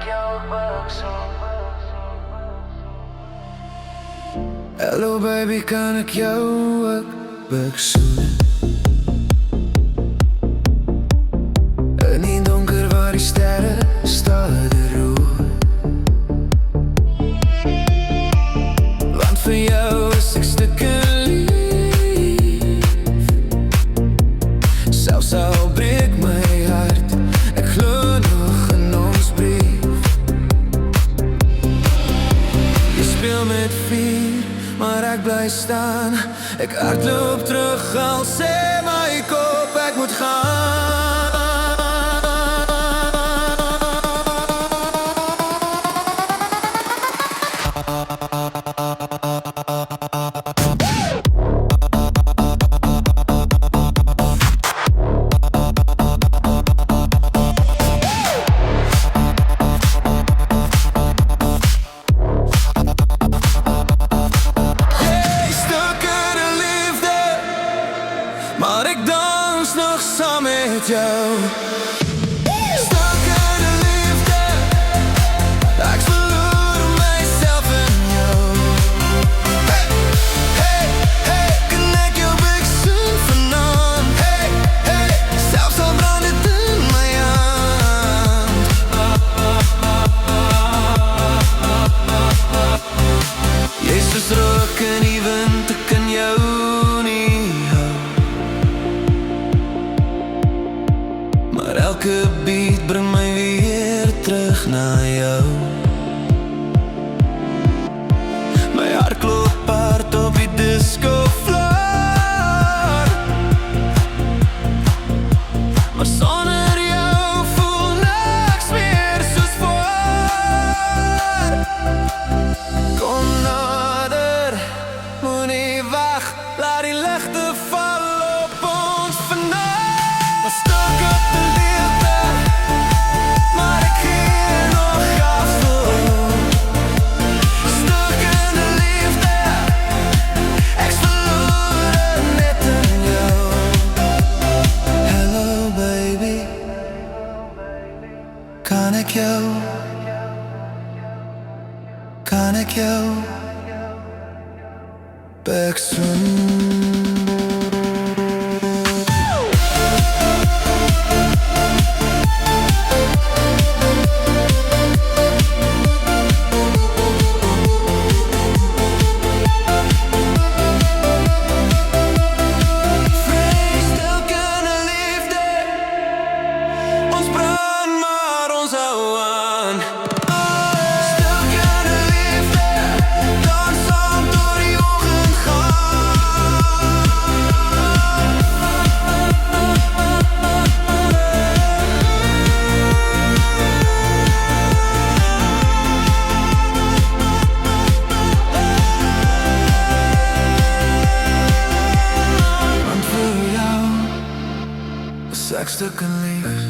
ik jou ook bekzoen? Hello baby, kan ik jou ook bekzoenen? In die donker waar die sterren staan te roer. Want voor jou is ik stukken lief. Zelfs al breekt my hart, ek glo nog in ons brief. Jy speel met vuur, maar ek bly staan. Ek hardloop terug al sê my kop ek moet gaan. Maar ek dans nog saam met jou. Stukke in liefde, ek verloor myself in jou. Hey, hey, hey, kan ek jou beksoen vanaand? Hey, hey, selfs al brand het in my hand. Jy is soos rook in die wind, ek kan jou nie hou. Maar elke beat bring my weer terug na jou. My hart klop hard op die disco floor. Maar sonder jou voel niks meer soos voor. Kom nader, moenie wag, laat die ligte val op ons vannacht. Maar stok op de liefde, maar ek gee nog gas voor. Stok in de liefde, ek's verloren net in jou. Hello baby, kan ek jou beksoen? Ek stukken lief.